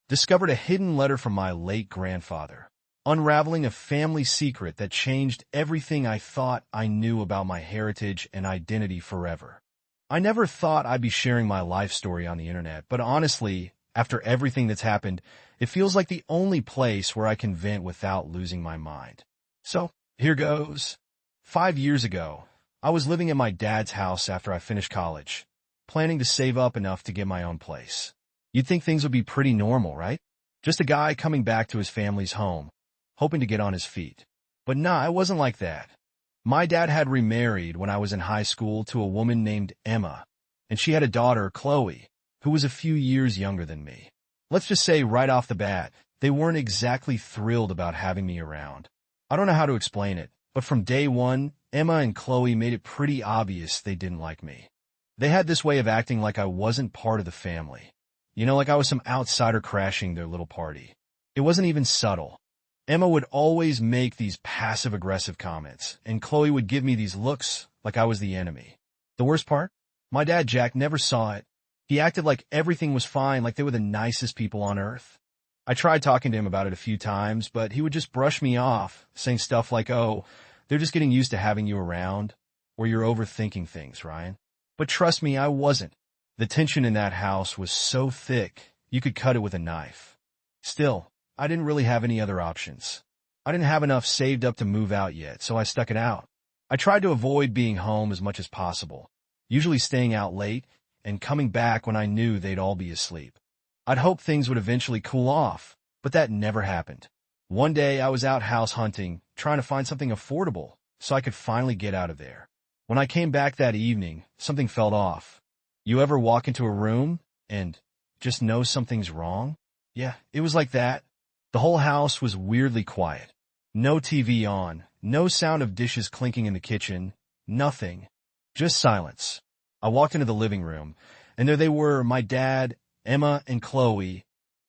Discovered a hidden letter from my late grandfather. Unraveling a family secret that changed everything I thought I knew about my heritage and identity forever. I never thought I'd be sharing my life story on the internet, but honestly, after everything that's happened, it feels like the only place where I can vent without losing my mind. So, here goes. 5 years ago, I was living at my dad's house after I finished college, planning to save up enough to get my own place. You'd think things would be pretty normal, right? Just a guy coming back to his family's home, hoping to get on his feet. But nah, it wasn't like that. My dad had remarried when I was in high school to a woman named Emma, and she had a daughter, Chloe, who was a few years younger than me. Let's just say right off the bat, they weren't exactly thrilled about having me around. I don't know how to explain it, but from day one, Emma and Chloe made it pretty obvious they didn't like me. They had this way of acting like I wasn't part of the family. You know, like I was some outsider crashing their little party. It wasn't even subtle. Emma would always make these passive-aggressive comments, and Chloe would give me these looks like I was the enemy. The worst part? My dad, Jack, never saw it. He acted like everything was fine, like they were the nicest people on earth. I tried talking to him about it a few times, but he would just brush me off, saying stuff like, "Oh, they're just getting used to having you around, or you're overthinking things, Ryan." But trust me, I wasn't. The tension in that house was so thick, you could cut it with a knife. Still, I didn't really have any other options. I didn't have enough saved up to move out yet, so I stuck it out. I tried to avoid being home as much as possible, usually staying out late and coming back when I knew they'd all be asleep. I'd hoped things would eventually cool off, but that never happened. One day I was out house hunting, trying to find something affordable so I could finally get out of there. When I came back that evening, something felt off. You ever walk into a room and just know something's wrong? Yeah, it was like that. The whole house was weirdly quiet. No TV on, no sound of dishes clinking in the kitchen, nothing. Just silence. I walked into the living room, and there they were, my dad, Emma, and Chloe,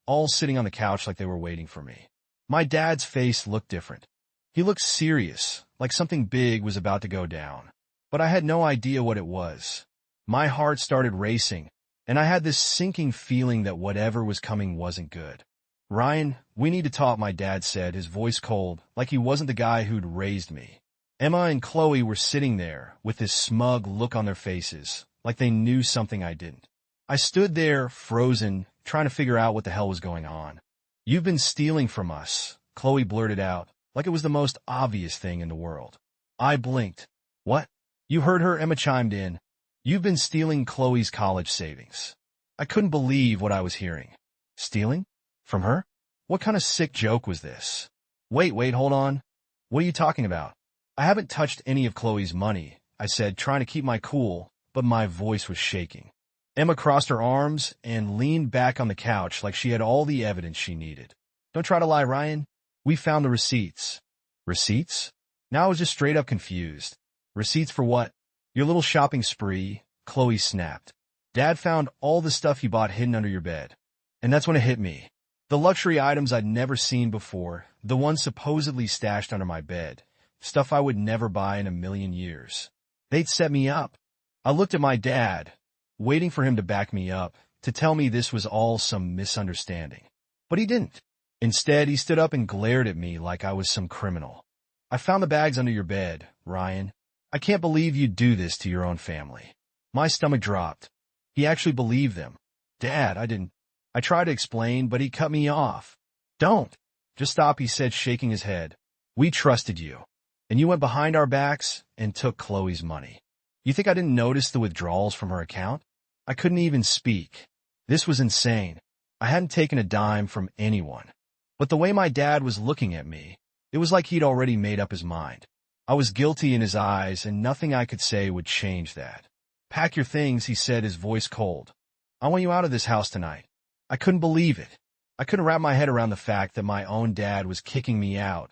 all sitting on the couch like they were waiting for me. My dad's face looked different. He looked serious, like something big was about to go down. But I had no idea what it was. My heart started racing, and I had this sinking feeling that whatever was coming wasn't good. "Ryan, we need to talk," my dad said, his voice cold, like he wasn't the guy who'd raised me. Emma and Chloe were sitting there with this smug look on their faces, like they knew something I didn't. I stood there, frozen, trying to figure out what the hell was going on. "You've been stealing from us," Chloe blurted out, like it was the most obvious thing in the world. I blinked. "What?" "You heard her," Emma chimed in. "You've been stealing Chloe's college savings." I couldn't believe what I was hearing. Stealing? From her? What kind of sick joke was this? Wait, hold on. What are you talking about?" "I haven't touched any of Chloe's money," I said, trying to keep my cool, but my voice was shaking. Emma crossed her arms and leaned back on the couch like she had all the evidence she needed. "Don't try to lie, Ryan. We found the receipts." "Receipts?" Now I was just straight up confused. "Receipts for what?" "Your little shopping spree," Chloe snapped. "Dad found all the stuff you bought hidden under your bed." And that's when it hit me. The luxury items I'd never seen before, the ones supposedly stashed under my bed, stuff I would never buy in a million years. They'd set me up. I looked at my dad, waiting for him to back me up, to tell me this was all some misunderstanding. But he didn't. Instead, he stood up and glared at me like I was some criminal. "I found the bags under your bed, Ryan. I can't believe you'd do this to your own family." My stomach dropped. He actually believed them. "Dad, I didn't." I tried to explain, but he cut me off. "Don't. Just stop," he said, shaking his head. "We trusted you. And you went behind our backs and took Chloe's money. You think I didn't notice the withdrawals from her account?" I couldn't even speak. This was insane. I hadn't taken a dime from anyone. But the way my dad was looking at me, it was like he'd already made up his mind. I was guilty in his eyes, and nothing I could say would change that. "Pack your things," he said, his voice cold. "I want you out of this house tonight." I couldn't believe it. I couldn't wrap my head around the fact that my own dad was kicking me out,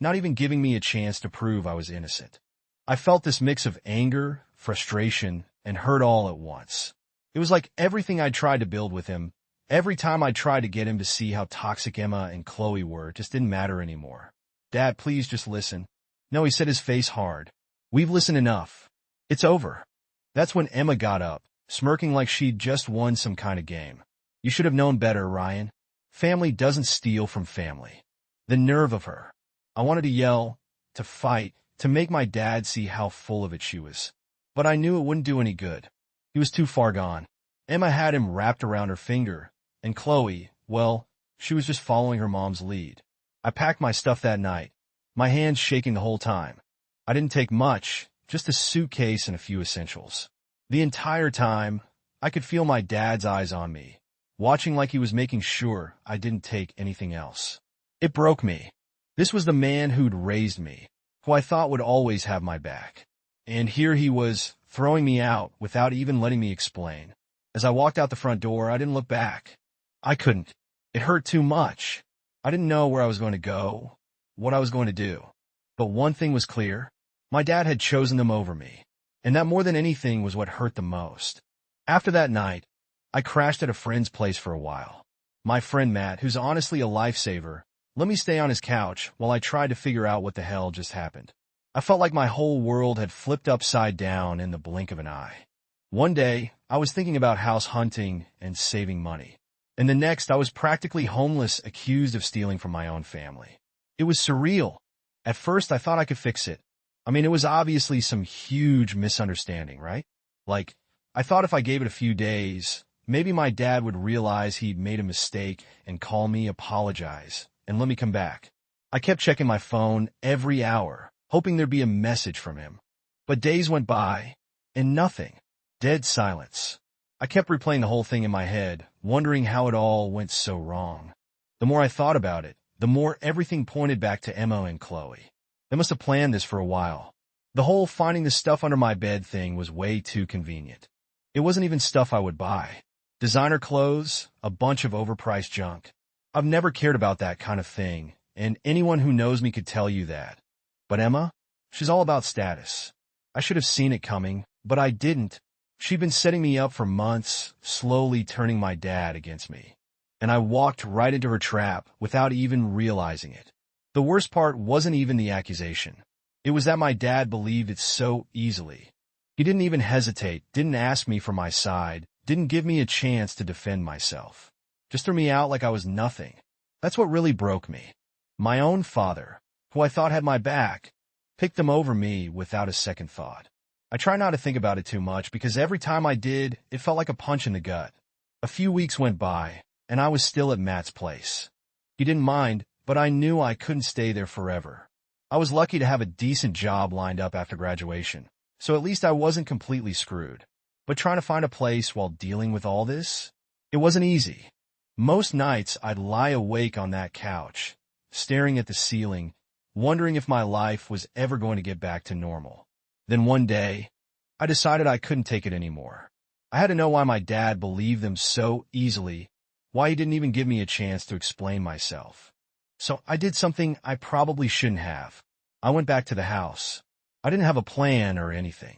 not even giving me a chance to prove I was innocent. I felt this mix of anger, frustration, and hurt all at once. It was like everything I'd tried to build with him, every time I tried to get him to see how toxic Emma and Chloe were, just didn't matter anymore. "Dad, please just listen." "No," he said, his face hard. "We've listened enough. It's over." That's when Emma got up, smirking like she'd just won some kind of game. "You should have known better, Ryan." Family doesn't steal from family. The nerve of her. I wanted to yell, to fight, to make my dad see how full of it she was. But I knew it wouldn't do any good. He was too far gone. Emma had him wrapped around her finger, and Chloe, well, she was just following her mom's lead. I packed my stuff that night, my hands shaking the whole time. I didn't take much, just a suitcase and a few essentials. The entire time, I could feel my dad's eyes on me, watching like he was making sure I didn't take anything else. It broke me. This was the man who'd raised me, who I thought would always have my back. And here he was, throwing me out without even letting me explain. As I walked out the front door, I didn't look back. I couldn't. It hurt too much. I didn't know where I was going to go, what I was going to do. But one thing was clear. My dad had chosen them over me, and that more than anything was what hurt the most. After that night, I crashed at a friend's place for a while. My friend Matt, who's honestly a lifesaver, let me stay on his couch while I tried to figure out what the hell just happened. I felt like my whole world had flipped upside down in the blink of an eye. One day, I was thinking about house hunting and saving money. And the next, I was practically homeless, accused of stealing from my own family. It was surreal. At first, I thought I could fix it. I mean, it was obviously some huge misunderstanding, right? Like, I thought if I gave it a few days, maybe my dad would realize he'd made a mistake and call me, apologize, and let me come back. I kept checking my phone every hour, hoping there'd be a message from him. But days went by, and nothing. Dead silence. I kept replaying the whole thing in my head, wondering how it all went so wrong. The more I thought about it, the more everything pointed back to Emma and Chloe. They must have planned this for a while. The whole finding the stuff under my bed thing was way too convenient. It wasn't even stuff I would buy. Designer clothes, a bunch of overpriced junk. I've never cared about that kind of thing, and anyone who knows me could tell you that. But Emma? She's all about status. I should have seen it coming, but I didn't. She'd been setting me up for months, slowly turning my dad against me. And I walked right into her trap without even realizing it. The worst part wasn't even the accusation. It was that my dad believed it so easily. He didn't even hesitate, didn't ask me for my side, didn't give me a chance to defend myself. Just threw me out like I was nothing. That's what really broke me. My own father, who I thought had my back, picked them over me without a second thought. I try not to think about it too much because every time I did, it felt like a punch in the gut. A few weeks went by, and I was still at Matt's place. He didn't mind, but I knew I couldn't stay there forever. I was lucky to have a decent job lined up after graduation, so at least I wasn't completely screwed. But trying to find a place while dealing with all this, it wasn't easy. Most nights I'd lie awake on that couch, staring at the ceiling, wondering if my life was ever going to get back to normal. Then one day, I decided I couldn't take it anymore. I had to know why my dad believed them so easily, why he didn't even give me a chance to explain myself. So I did something I probably shouldn't have. I went back to the house. I didn't have a plan or anything.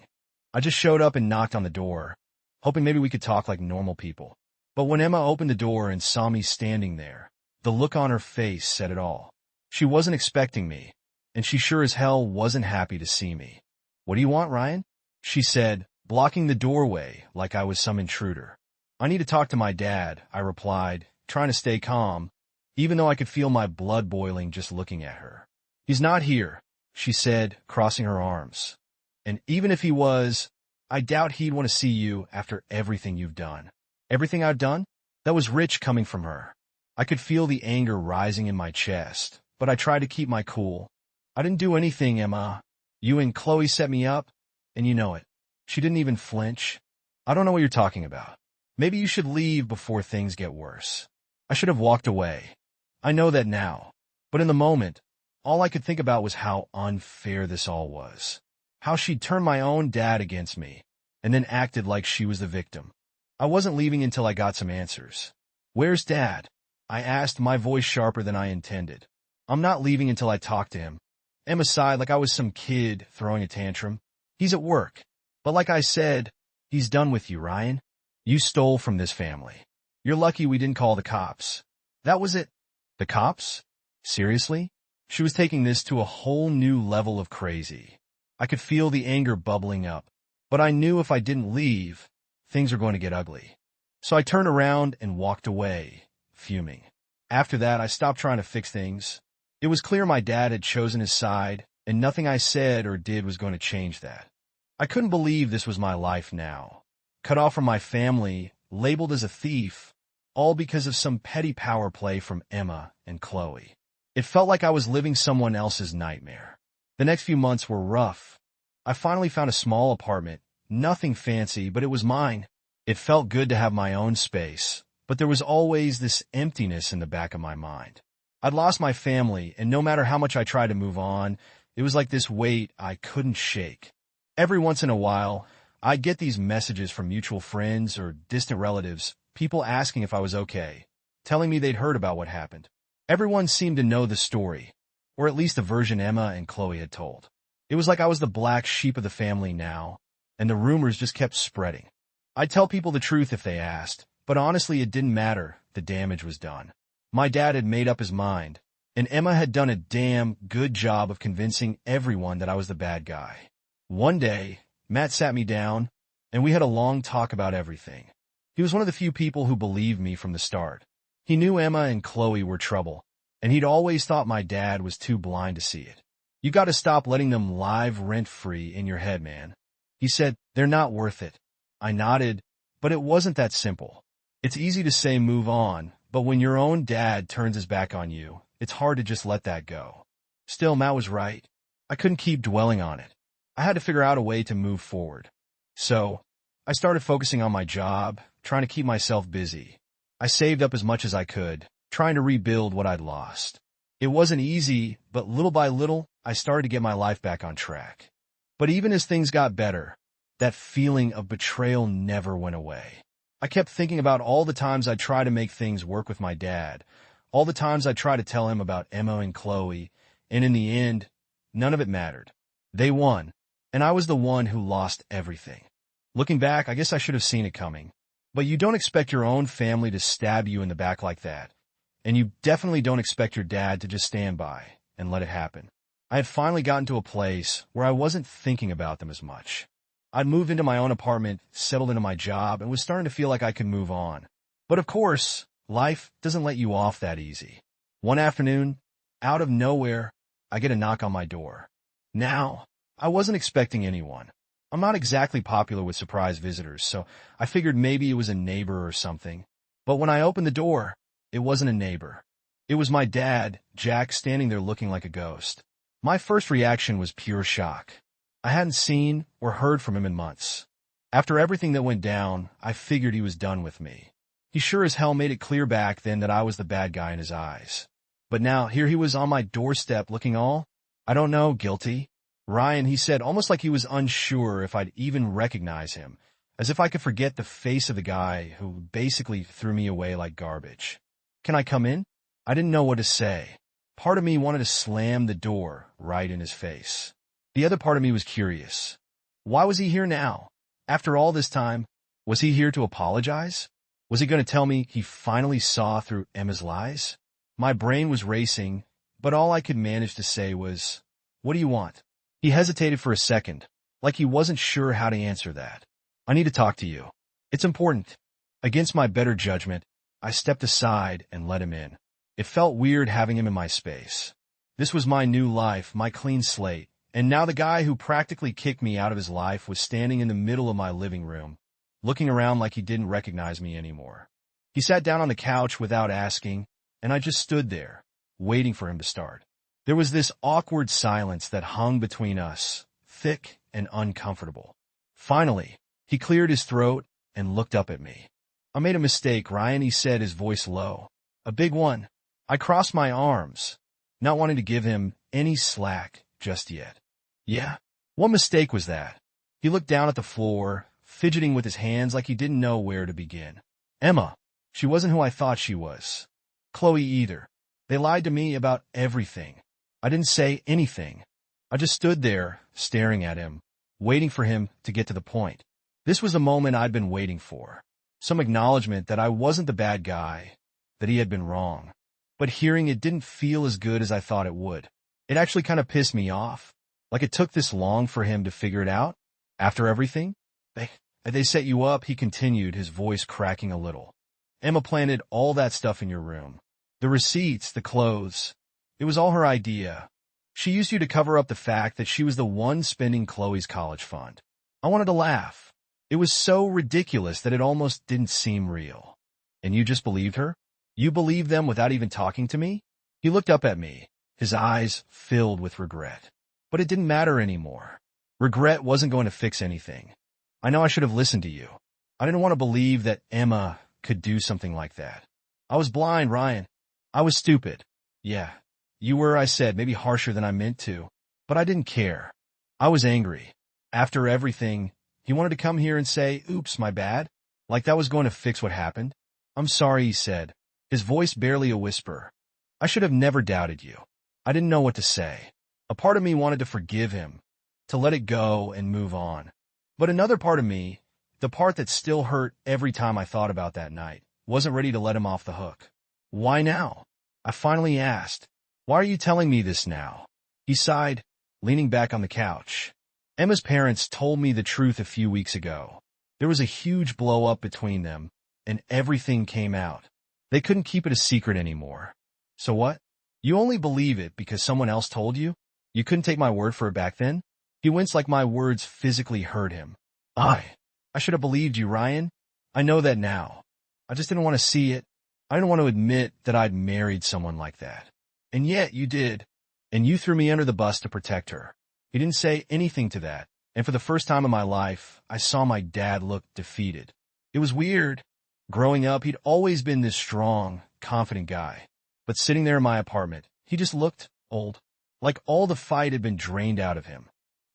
I just showed up and knocked on the door, hoping maybe we could talk like normal people. But when Emma opened the door and saw me standing there, the look on her face said it all. She wasn't expecting me, and she sure as hell wasn't happy to see me. "What do you want, Ryan?" she said, blocking the doorway like I was some intruder. "I need to talk to my dad," I replied, trying to stay calm, even though I could feel my blood boiling just looking at her. "He's not here," she said, crossing her arms. "And even if he was, I doubt he'd want to see you after everything you've done." "Everything I've done?" That was rich coming from her. I could feel the anger rising in my chest, but I tried to keep my cool. "I didn't do anything, Emma. You and Chloe set me up, and you know it." She didn't even flinch. "I don't know what you're talking about. Maybe you should leave before things get worse." I should have walked away. I know that now. But in the moment, all I could think about was how unfair this all was. How she'd turned my own dad against me, and then acted like she was the victim. I wasn't leaving until I got some answers. "Where's Dad?" I asked, my voice sharper than I intended. "I'm not leaving until I talk to him." Emma sighed like I was some kid throwing a tantrum. "He's at work. But like I said, he's done with you, Ryan. You stole from this family. You're lucky we didn't call the cops." That was it. The cops? Seriously? She was taking this to a whole new level of crazy. I could feel the anger bubbling up, but I knew if I didn't leave, things were going to get ugly. So I turned around and walked away, fuming. After that, I stopped trying to fix things. It was clear my dad had chosen his side, and nothing I said or did was going to change that. I couldn't believe this was my life now. Cut off from my family, labeled as a thief, all because of some petty power play from Emma and Chloe. It felt like I was living someone else's nightmare. The next few months were rough. I finally found a small apartment, nothing fancy, but it was mine. It felt good to have my own space, but there was always this emptiness in the back of my mind. I'd lost my family, and no matter how much I tried to move on, it was like this weight I couldn't shake. Every once in a while, I'd get these messages from mutual friends or distant relatives, people asking if I was okay, telling me they'd heard about what happened. Everyone seemed to know the story, or at least the version Emma and Chloe had told. It was like I was the black sheep of the family now, and the rumors just kept spreading. I'd tell people the truth if they asked, but honestly it didn't matter, the damage was done. My dad had made up his mind, and Emma had done a damn good job of convincing everyone that I was the bad guy. One day, Matt sat me down, and we had a long talk about everything. He was one of the few people who believed me from the start. He knew Emma and Chloe were trouble, and he'd always thought my dad was too blind to see it. You gotta stop letting them live rent-free in your head, man. He said, they're not worth it. I nodded, but it wasn't that simple. It's easy to say move on, but when your own dad turns his back on you, it's hard to just let that go. Still, Matt was right. I couldn't keep dwelling on it. I had to figure out a way to move forward. So, I started focusing on my job, trying to keep myself busy. I saved up as much as I could, trying to rebuild what I'd lost. It wasn't easy, but little by little, I started to get my life back on track. But even as things got better, that feeling of betrayal never went away. I kept thinking about all the times I'd try to make things work with my dad, all the times I'd try to tell him about Emma and Chloe, and in the end, none of it mattered. They won, and I was the one who lost everything. Looking back, I guess I should have seen it coming. But you don't expect your own family to stab you in the back like that, and you definitely don't expect your dad to just stand by and let it happen. I had finally gotten to a place where I wasn't thinking about them as much. I'd moved into my own apartment, settled into my job, and was starting to feel like I could move on. But of course, life doesn't let you off that easy. One afternoon, out of nowhere, I get a knock on my door. Now, I wasn't expecting anyone. I'm not exactly popular with surprise visitors, so I figured maybe it was a neighbor or something. But when I opened the door, it wasn't a neighbor. It was my dad, Jack, standing there looking like a ghost. My first reaction was pure shock. I hadn't seen or heard from him in months. After everything that went down, I figured he was done with me. He sure as hell made it clear back then that I was the bad guy in his eyes. But now, here he was on my doorstep looking all, I don't know, guilty. Ryan, he said, almost like he was unsure if I'd even recognize him, as if I could forget the face of the guy who basically threw me away like garbage. Can I come in? I didn't know what to say. Part of me wanted to slam the door right in his face. The other part of me was curious. Why was he here now? After all this time, was he here to apologize? Was he going to tell me he finally saw through Emma's lies? My brain was racing, but all I could manage to say was, "What do you want?" He hesitated for a second, like he wasn't sure how to answer that. "I need to talk to you. It's important." Against my better judgment, I stepped aside and let him in. It felt weird having him in my space. This was my new life, my clean slate, and now the guy who practically kicked me out of his life was standing in the middle of my living room, looking around like he didn't recognize me anymore. He sat down on the couch without asking, and I just stood there, waiting for him to start. There was this awkward silence that hung between us, thick and uncomfortable. Finally, he cleared his throat and looked up at me. "I made a mistake, Ryan," he said, his voice low. "A big one." I crossed my arms, not wanting to give him any slack just yet. "Yeah? What mistake was that?" He looked down at the floor, fidgeting with his hands like he didn't know where to begin. "Emma. She wasn't who I thought she was. Chloe either. They lied to me about everything. I didn't say anything. I just stood there, staring at him, waiting for him to get to the point. This was the moment I'd been waiting for. Some acknowledgement that I wasn't the bad guy, that he had been wrong. But hearing it didn't feel as good as I thought it would. It actually kind of pissed me off. Like it took this long for him to figure it out? After everything? They set you up, he continued, his voice cracking a little. Emma planted all that stuff in your room. The receipts, the clothes. It was all her idea. She used you to cover up the fact that she was the one spending Chloe's college fund. I wanted to laugh. It was so ridiculous that it almost didn't seem real. And you just believed her? You believed them without even talking to me? He looked up at me, his eyes filled with regret. But it didn't matter anymore. Regret wasn't going to fix anything. I know I should have listened to you. I didn't want to believe that Emma could do something like that. I was blind, Ryan. I was stupid. Yeah, you were, I said, maybe harsher than I meant to. But I didn't care. I was angry. After everything, he wanted to come here and say, oops, my bad. Like that was going to fix what happened. I'm sorry, he said, his voice barely a whisper. I should have never doubted you. I didn't know what to say. A part of me wanted to forgive him, to let it go and move on. But another part of me, the part that still hurt every time I thought about that night, wasn't ready to let him off the hook. Why now? I finally asked. Why are you telling me this now? He sighed, leaning back on the couch. Emma's parents told me the truth a few weeks ago. There was a huge blow-up between them, and everything came out. They couldn't keep it a secret anymore. So what? You only believe it because someone else told you? You couldn't take my word for it back then? He winced like my words physically hurt him. I should have believed you, Ryan. I know that now. I just didn't want to see it. I didn't want to admit that I'd married someone like that. And yet you did. And you threw me under the bus to protect her. He didn't say anything to that. And for the first time in my life, I saw my dad look defeated. It was weird. Growing up, he'd always been this strong, confident guy. But sitting there in my apartment, he just looked old. Like all the fight had been drained out of him.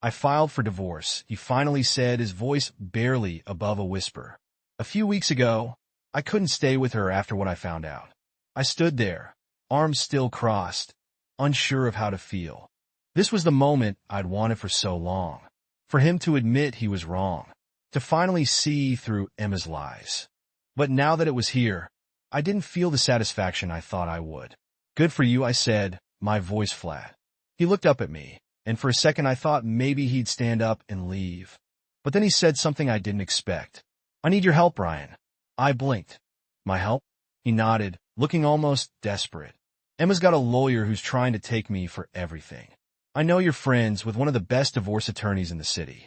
I filed for divorce, he finally said, his voice barely above a whisper. A few weeks ago, I couldn't stay with her after what I found out. I stood there, arms still crossed, unsure of how to feel. This was the moment I'd wanted for so long. For him to admit he was wrong. To finally see through Emma's lies. But now that it was here, I didn't feel the satisfaction I thought I would. Good for you, I said, my voice flat. He looked up at me, and for a second I thought maybe he'd stand up and leave. But then he said something I didn't expect. I need your help, Ryan. I blinked. My help? He nodded, looking almost desperate. Emma's got a lawyer who's trying to take me for everything. I know you're friends with one of the best divorce attorneys in the city.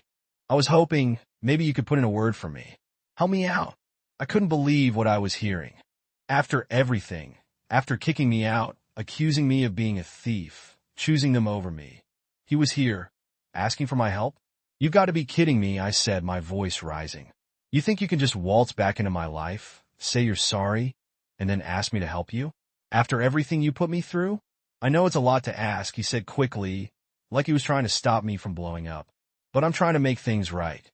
I was hoping maybe you could put in a word for me. Help me out. I couldn't believe what I was hearing. After everything, after kicking me out, accusing me of being a thief, choosing them over me, he was here, asking for my help? You've got to be kidding me, I said, my voice rising. You think you can just waltz back into my life, say you're sorry, and then ask me to help you? After everything you put me through? I know it's a lot to ask, he said quickly, like he was trying to stop me from blowing up. But I'm trying to make things right.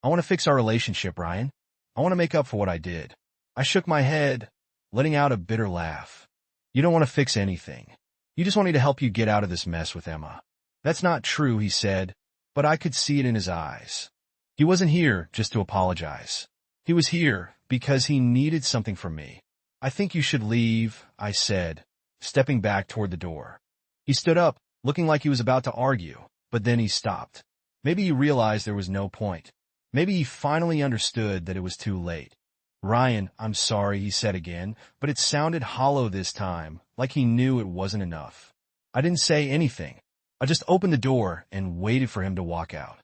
I want to fix our relationship, Ryan. I want to make up for what I did. I shook my head, letting out a bitter laugh. You don't want to fix anything. You just want me to help you get out of this mess with Emma. That's not true, he said, but I could see it in his eyes. He wasn't here just to apologize. He was here because he needed something from me. I think you should leave, I said, stepping back toward the door. He stood up, looking like he was about to argue, but then he stopped. Maybe he realized there was no point. Maybe he finally understood that it was too late. Ryan, I'm sorry, he said again, but it sounded hollow this time, like he knew it wasn't enough. I didn't say anything. I just opened the door and waited for him to walk out.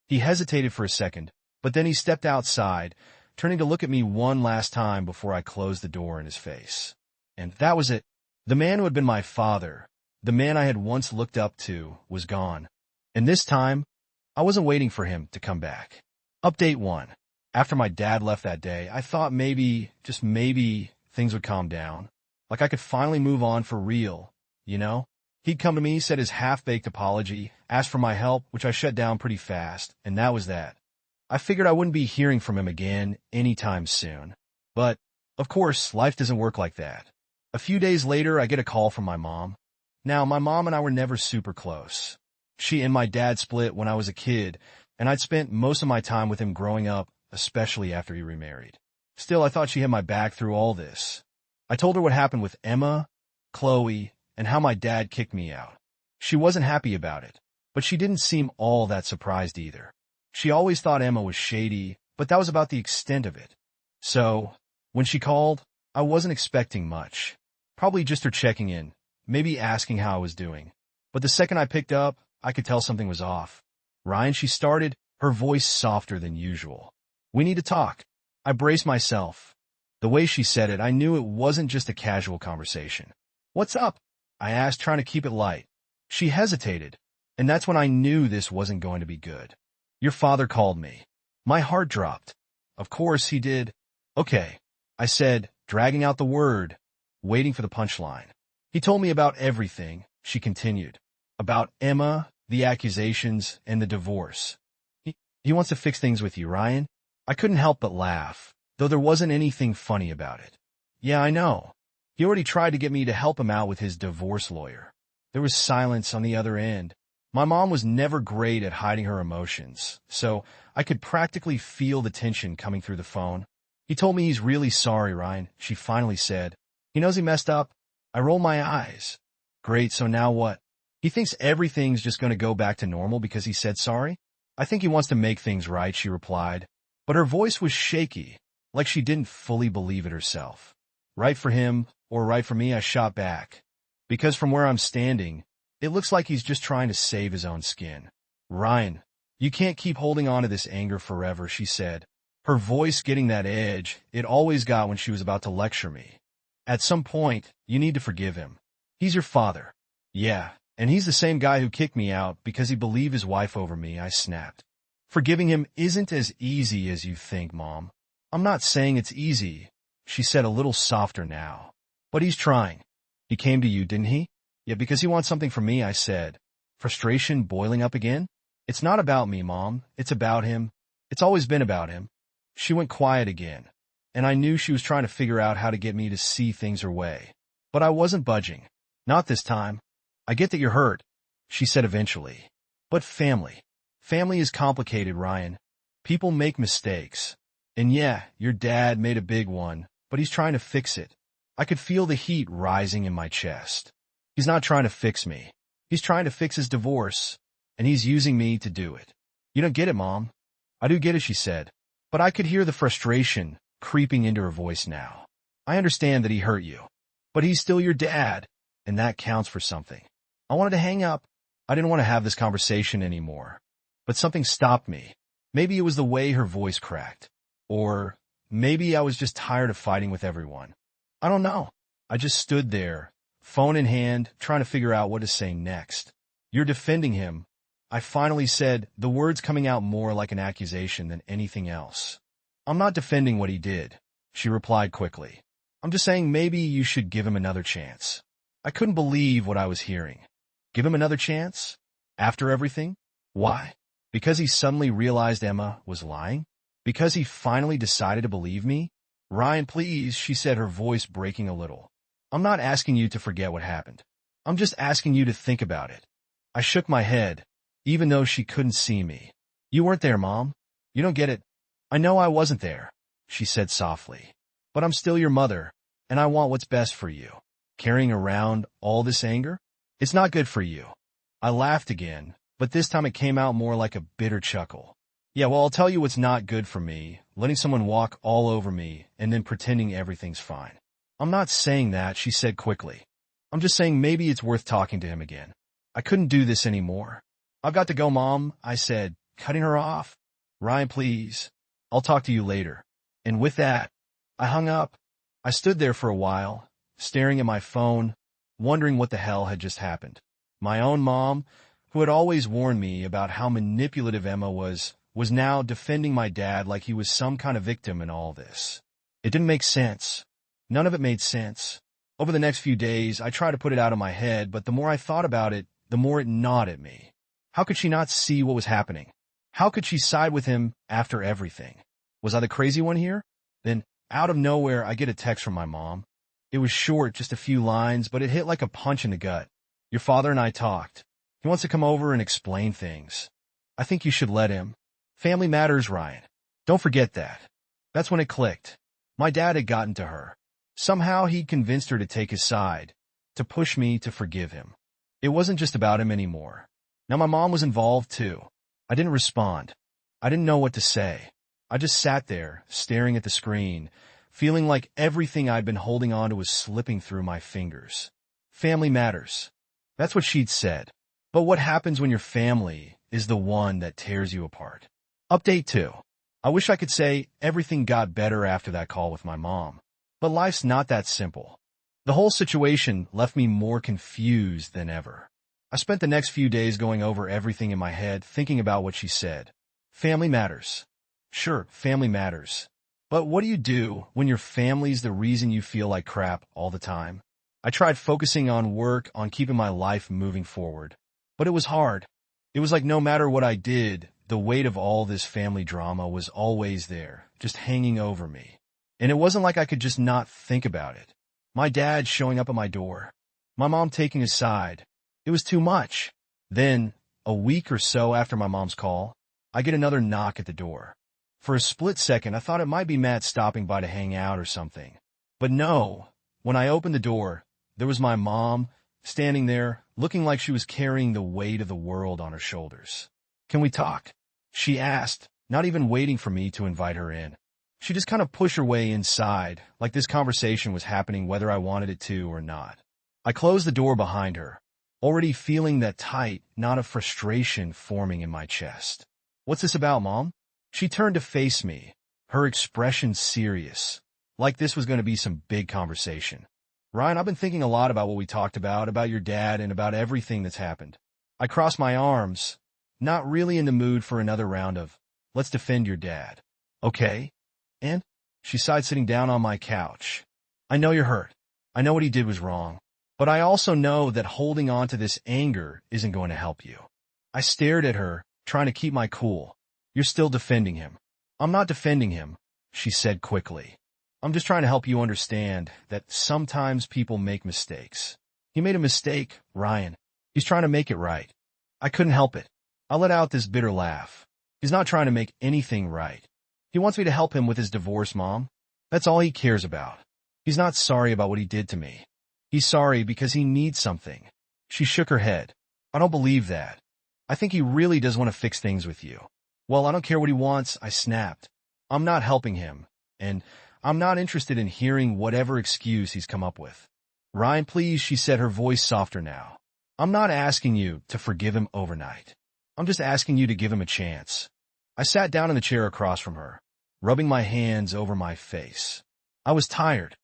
He hesitated for a second, but then he stepped outside, turning to look at me one last time before I closed the door in his face. And that was it. The man who had been my father, the man I had once looked up to, was gone. And this time, I wasn't waiting for him to come back. Update 1. After my dad left that day, I thought maybe, just maybe, things would calm down. Like I could finally move on for real, you know? He'd come to me, said his half-baked apology, asked for my help, which I shut down pretty fast, and that was that. I figured I wouldn't be hearing from him again anytime soon. But, of course, life doesn't work like that. A few days later, I get a call from my mom. Now, my mom and I were never super close. She and my dad split when I was a kid, and I'd spent most of my time with him growing up, especially after he remarried. Still, I thought she had my back through all this. I told her what happened with Emma, Chloe, and how my dad kicked me out. She wasn't happy about it, but she didn't seem all that surprised either. She always thought Emma was shady, but that was about the extent of it. So, when she called, I wasn't expecting much. Probably just her checking in, maybe asking how I was doing. But the second I picked up, I could tell something was off. Ryan, she started, her voice softer than usual. We need to talk. I braced myself. The way she said it, I knew it wasn't just a casual conversation. What's up? I asked, trying to keep it light. She hesitated, and that's when I knew this wasn't going to be good. Your father called me. My heart dropped. Of course he did. Okay, I said, dragging out the word, waiting for the punchline. He told me about everything, she continued. About Emma, the accusations, and the divorce. He wants to fix things with you, Ryan. I couldn't help but laugh, though there wasn't anything funny about it. Yeah, I know. He already tried to get me to help him out with his divorce lawyer. There was silence on the other end. My mom was never great at hiding her emotions, so I could practically feel the tension coming through the phone. He told me he's really sorry, Ryan, she finally said. He knows he messed up. I rolled my eyes. Great, so now what? He thinks everything's just going to go back to normal because he said sorry? I think he wants to make things right, she replied. But her voice was shaky, like she didn't fully believe it herself. Right for him, or right for me, I shot back. Because from where I'm standing, it looks like he's just trying to save his own skin. Ryan, you can't keep holding on to this anger forever, she said. Her voice getting that edge it always got when she was about to lecture me. At some point, you need to forgive him. He's your father. Yeah, and he's the same guy who kicked me out because he believed his wife over me, I snapped. Forgiving him isn't as easy as you think, Mom. I'm not saying it's easy, she said a little softer now. But he's trying. He came to you, didn't he? Yeah, because he wants something from me, I said. Frustration boiling up again? It's not about me, Mom. It's about him. It's always been about him. She went quiet again, and I knew she was trying to figure out how to get me to see things her way. But I wasn't budging. Not this time. I get that you're hurt, she said eventually. But family. Family is complicated, Ryan. People make mistakes. And yeah, your dad made a big one, but he's trying to fix it. I could feel the heat rising in my chest. He's not trying to fix me. He's trying to fix his divorce, and he's using me to do it. You don't get it, Mom. I do get it, she said. But I could hear the frustration creeping into her voice now. I understand that he hurt you, but he's still your dad, and that counts for something. I wanted to hang up. I didn't want to have this conversation anymore. But something stopped me. Maybe it was the way her voice cracked. Or maybe I was just tired of fighting with everyone. I don't know. I just stood there, phone in hand, trying to figure out what to say next. You're defending him. I finally said, the words coming out more like an accusation than anything else. I'm not defending what he did, she replied quickly. I'm just saying maybe you should give him another chance. I couldn't believe what I was hearing. Give him another chance? After everything? Why? Because he suddenly realized Emma was lying? Because he finally decided to believe me? Ryan, please, she said, her voice breaking a little. I'm not asking you to forget what happened. I'm just asking you to think about it. I shook my head, even though she couldn't see me. You weren't there, Mom. You don't get it. I know I wasn't there, she said softly. But I'm still your mother, and I want what's best for you. Carrying around all this anger? It's not good for you. I laughed again, but this time it came out more like a bitter chuckle. Yeah, well, I'll tell you what's not good for me, letting someone walk all over me and then pretending everything's fine. I'm not saying that, she said quickly. I'm just saying maybe it's worth talking to him again. I couldn't do this anymore. I've got to go, Mom, I said, cutting her off. Ryan, please. I'll talk to you later. And with that, I hung up. I stood there for a while, staring at my phone, wondering what the hell had just happened. My own mom, who had always warned me about how manipulative Emma was now defending my dad like he was some kind of victim in all this. It didn't make sense. None of it made sense. Over the next few days, I tried to put it out of my head, but the more I thought about it, the more it gnawed at me. How could she not see what was happening? How could she side with him after everything? Was I the crazy one here? Then, out of nowhere, I get a text from my mom. It was short, just a few lines, but it hit like a punch in the gut. Your father and I talked. He wants to come over and explain things. I think you should let him. Family matters, Ryan. Don't forget that. That's when it clicked. My dad had gotten to her. Somehow he'd convinced her to take his side, to push me to forgive him. It wasn't just about him anymore. Now my mom was involved too. I didn't respond. I didn't know what to say. I just sat there, staring at the screen, feeling like everything I'd been holding on to was slipping through my fingers. Family matters. That's what she'd said. But what happens when your family is the one that tears you apart? Update 2. I wish I could say everything got better after that call with my mom. But life's not that simple. The whole situation left me more confused than ever. I spent the next few days going over everything in my head, thinking about what she said. Family matters. Sure, family matters. But what do you do when your family's the reason you feel like crap all the time? I tried focusing on work, on keeping my life moving forward. But it was hard. It was like no matter what I did, the weight of all this family drama was always there, just hanging over me. And it wasn't like I could just not think about it. My dad showing up at my door. My mom taking his side. It was too much. Then, a week or so after my mom's call, I get another knock at the door. For a split second, I thought it might be Matt stopping by to hang out or something. But no, when I opened the door, there was my mom, standing there, looking like she was carrying the weight of the world on her shoulders. "Can we talk?" she asked, not even waiting for me to invite her in. She just kind of pushed her way inside, like this conversation was happening whether I wanted it to or not. I closed the door behind her, already feeling that tight knot of frustration forming in my chest. "What's this about, Mom?" She turned to face me, her expression serious, like this was going to be some big conversation. "Ryan, I've been thinking a lot about what we talked about your dad, and about everything that's happened." I crossed my arms, not really in the mood for another round of, "Let's defend your dad." "Okay." "And?" She sighed, sitting down on my couch. "I know you're hurt. I know what he did was wrong. But I also know that holding on to this anger isn't going to help you." I stared at her, trying to keep my cool. "You're still defending him." "I'm not defending him," she said quickly. "I'm just trying to help you understand that sometimes people make mistakes. He made a mistake, Ryan. He's trying to make it right." I couldn't help it. I let out this bitter laugh. "He's not trying to make anything right. He wants me to help him with his divorce, Mom. That's all he cares about. He's not sorry about what he did to me. He's sorry because he needs something." She shook her head. "I don't believe that. I think he really does want to fix things with you." "Well, I don't care what he wants," I snapped. "I'm not helping him, and I'm not interested in hearing whatever excuse he's come up with." "Ryan, please," she said, her voice softer now. "I'm not asking you to forgive him overnight. I'm just asking you to give him a chance." I sat down in the chair across from her, rubbing my hands over my face. I was tired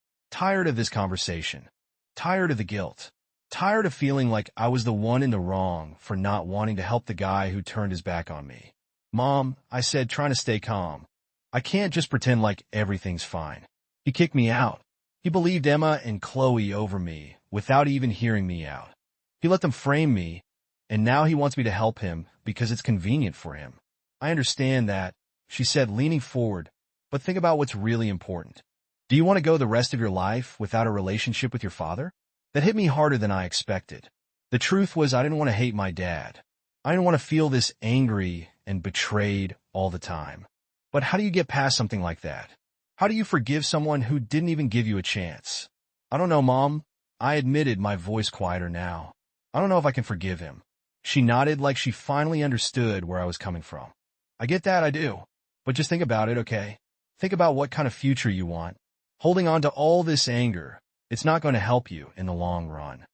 of this conversation, tired of the guilt, tired of feeling like I was the one in the wrong for not wanting to help the guy who turned his back on me. "Mom," I said, trying to stay calm, "I can't just pretend like everything's fine. He kicked me out. He believed Emma and Chloe over me without even hearing me out. He let them frame me, and now he wants me to help him because it's convenient for him. I understand that," she said, leaning forward, "but think about what's really important. Do you want to go the rest of your life without a relationship with your father?" That hit me harder than I expected. The truth was I didn't want to hate my dad. I didn't want to feel this angry and betrayed all the time. But how do you get past something like that? How do you forgive someone who didn't even give you a chance? "I don't know, Mom," I admitted, my voice quieter now. "I don't know if I can forgive him." She nodded like she finally understood where I was coming from. "I get that, I do. But just think about it, okay? Think about what kind of future you want. Holding on to all this anger, it's not going to help you in the long run."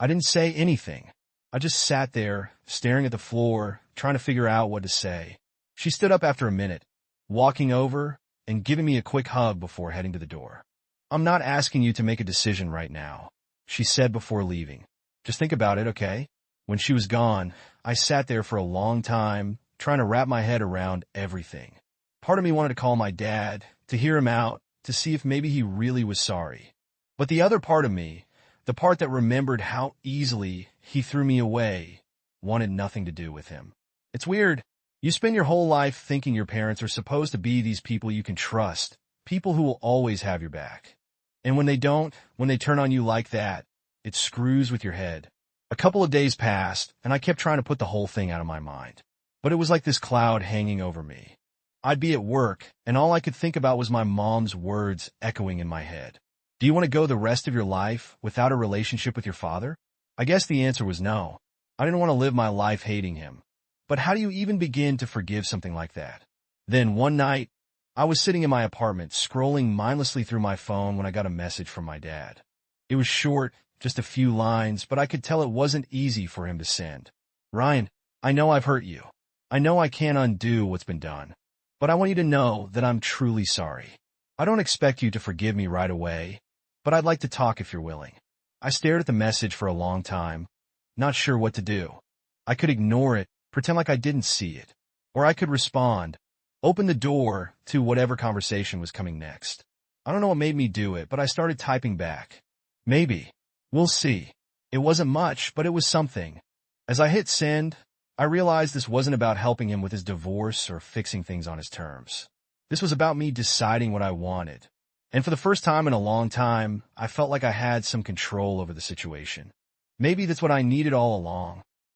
I didn't say anything. I just sat there, staring at the floor, trying to figure out what to say. She stood up after a minute, walking over and giving me a quick hug before heading to the door. "I'm not asking you to make a decision right now," she said before leaving. "Just think about it, okay?" When she was gone, I sat there for a long time, trying to wrap my head around everything. Part of me wanted to call my dad, to hear him out, to see if maybe he really was sorry. But the other part of me, the part that remembered how easily he threw me away, wanted nothing to do with him. It's weird. You spend your whole life thinking your parents are supposed to be these people you can trust, people who will always have your back. And when they don't, when they turn on you like that, it screws with your head. A couple of days passed, and I kept trying to put the whole thing out of my mind. But it was like this cloud hanging over me. I'd be at work, and all I could think about was my mom's words echoing in my head. "Do you want to go the rest of your life without a relationship with your father?" I guess the answer was no. I didn't want to live my life hating him. But how do you even begin to forgive something like that? Then one night, I was sitting in my apartment, scrolling mindlessly through my phone when I got a message from my dad. It was short, just a few lines, but I could tell it wasn't easy for him to send. Ryan, I know I've hurt you. I know I can't undo what's been done. But I want you to know that I'm truly sorry. I don't expect you to forgive me right away, but I'd like to talk if you're willing. I stared at the message for a long time, not sure what to do. I could ignore it, pretend like I didn't see it. Or I could respond, open the door to whatever conversation was coming next. I don't know what made me do it, but I started typing back. Maybe. We'll see. It wasn't much, but it was something. As I hit send, I realized this wasn't about helping him with his divorce or fixing things on his terms. This was about me deciding what I wanted. And for the first time in a long time, I felt like I had some control over the situation. Maybe that's what I needed all along.